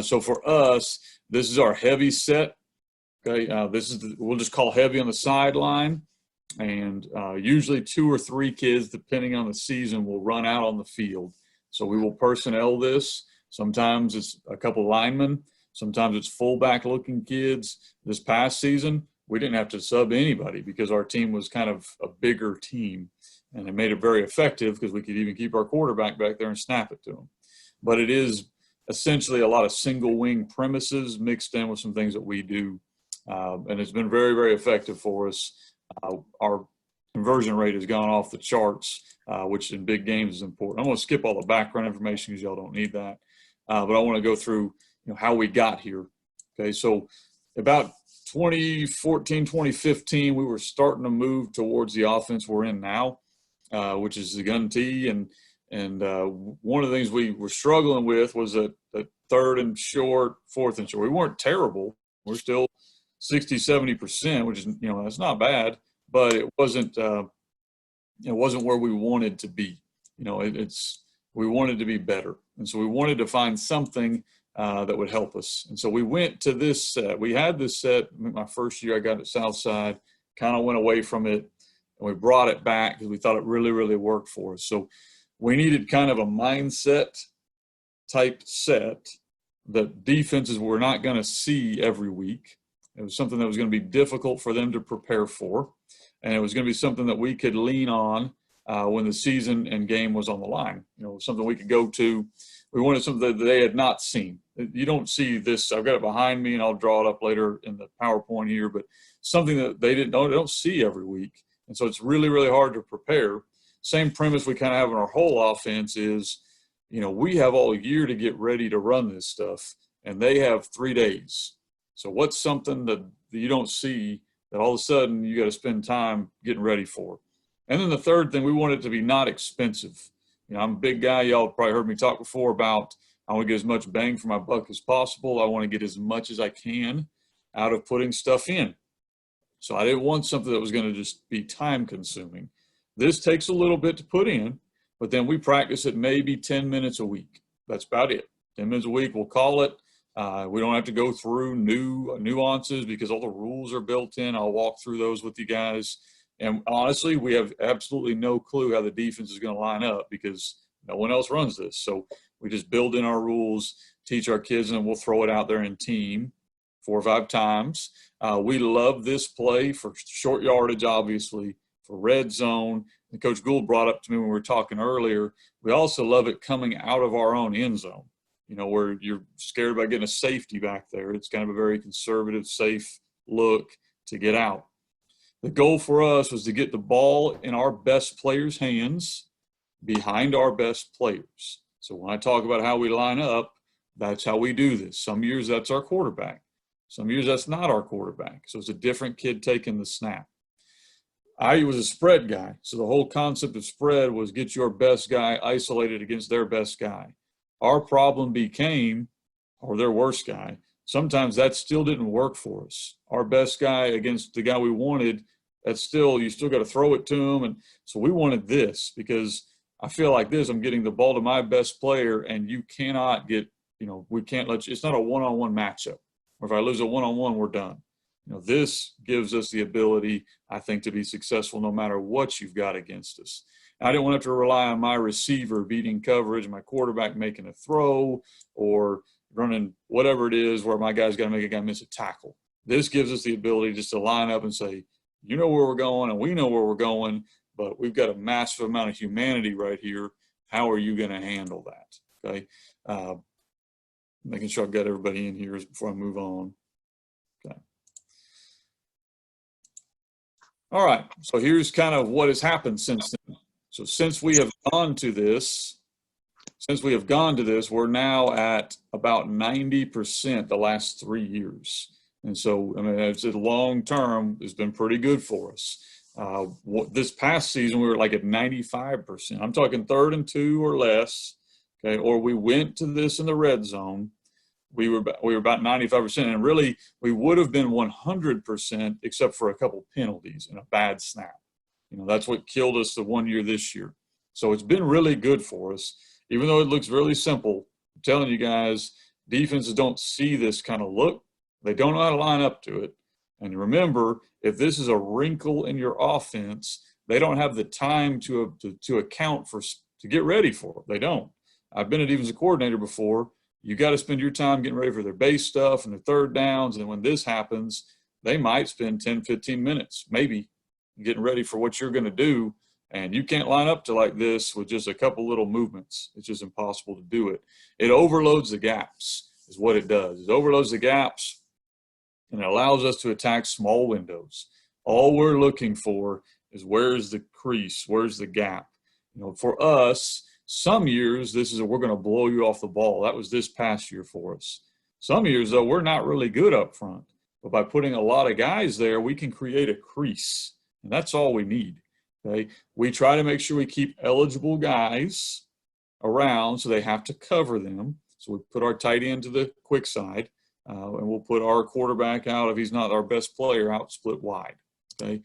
So for us, this is our heavy set. Okay, we'll just call heavy on the sideline, and usually 2 or 3 kids, depending on the season, will run out on the field. So we will personnel this. Sometimes it's a couple linemen. Sometimes it's fullback-looking kids. This past season, we didn't have to sub anybody because our team was kind of a bigger team, and it made it very effective because we could even keep our quarterback back there and snap it to him. But it is essentially a lot of single wing premises mixed in with some things that we do. And it's been very, very effective for us. Our conversion rate has gone off the charts, which in big games is important. I'm going to skip all the background information because y'all don't need that. But I want to go through how we got here. Okay, so about 2014, 2015, we were starting to move towards the offense we're in now, which is the gun tee. And one of the things we were struggling with was a 3rd and short, 4th and short. We weren't terrible. We're still 60-70%, which is, that's not bad, but it wasn't where we wanted to be. We wanted to be better. And so we wanted to find something that would help us. And so we went to this set. We had this set my first year I got at Southside, kind of went away from it, and we brought it back because we thought it really, really worked for us. So we needed kind of a mindset type set that defenses were not going to see every week. It was something that was going to be difficult for them to prepare for, and it was going to be something that we could lean on when the season and game was on the line. Something we could go to. We wanted something that they had not seen. You don't see this. I've got it behind me, and I'll draw it up later in the PowerPoint here, but something that they don't see every week. And so it's really, really hard to prepare. Same premise we kind of have in our whole offense is, we have all year to get ready to run this stuff, and they have 3 days. So what's something that you don't see that all of a sudden you got to spend time getting ready for? And then the third thing, we want it to be not expensive. I'm a big guy. Y'all probably heard me talk before about I want to get as much bang for my buck as possible. I want to get as much as I can out of putting stuff in. So I didn't want something that was going to just be time consuming. This takes a little bit to put in, but then we practice it maybe 10 minutes a week. That's about it. 10 minutes a week, we'll call it. We don't have to go through new nuances because all the rules are built in. I'll walk through those with you guys. And honestly, we have absolutely no clue how the defense is going to line up because no one else runs this. So we just build in our rules, teach our kids, and we'll throw it out there in team 4 or 5 times. We love this play for short yardage, obviously, for red zone. And Coach Gould brought up to me when we were talking earlier, we also love it coming out of our own end zone, where you're scared about getting a safety back there. It's kind of a very conservative, safe look to get out. The goal for us was to get the ball in our best players' hands behind our best players. So when I talk about how we line up, that's how we do this. Some years that's our quarterback. Some years that's not our quarterback. So it's a different kid taking the snap. I was a spread guy. So the whole concept of spread was get your best guy isolated against their best guy. Our problem became, or their worst guy, sometimes that still didn't work for us. Our best guy against the guy we wanted, you still got to throw it to him. And so we wanted this because I feel like this, I'm getting the ball to my best player, and you cannot get, we can't let you, it's not a one-on-one matchup. Or if I lose a one-on-one, we're done. This gives us the ability, I think, to be successful no matter what you've got against us. I didn't want to have to rely on my receiver beating coverage, my quarterback making a throw, or running whatever it is where my guy's got to make a guy miss a tackle. This gives us the ability just to line up and say, you know where we're going and we know where we're going, but we've got a massive amount of humanity right here. How are you going to handle that? Okay. Making sure I've got everybody in here before I move on. Okay. All right. So here's kind of what has happened since then. So since we have gone to this, we're now at about 90% the last 3 years. And so, it's a long term, it's been pretty good for us. This past season, we were like at 95%. I'm talking 3rd and 2 or less, okay? Or we went to this in the red zone. We were about 95%. And really, we would have been 100% except for a couple penalties and a bad snap. That's what killed us the 1 year this year. So it's been really good for us. Even though it looks really simple, I'm telling you guys, defenses don't see this kind of look. They don't know how to line up to it. And remember, if this is a wrinkle in your offense, they don't have the time to account for, to get ready for it. They don't. I've been a defensive coordinator before. You got to spend your time getting ready for their base stuff and their third downs. And when this happens, they might spend 10, 15 minutes, maybe, getting ready for what you're going to do. And you can't line up to like this with just a couple little movements. It's just impossible to do it. It overloads the gaps is what it does. It overloads the gaps, and it allows us to attack small windows. All we're looking for is where's the crease, where's the gap. You know, for us, some years this is we're going to blow you off the ball. That was this past year for us. Some years, though, we're not really good up front. But by putting a lot of guys there, we can create a crease, and that's all we need. Okay, we try to make sure we keep eligible guys around, so they have to cover them. So we put our tight end to the quick side, and we'll put our quarterback out if he's not our best player out split wide. Okay,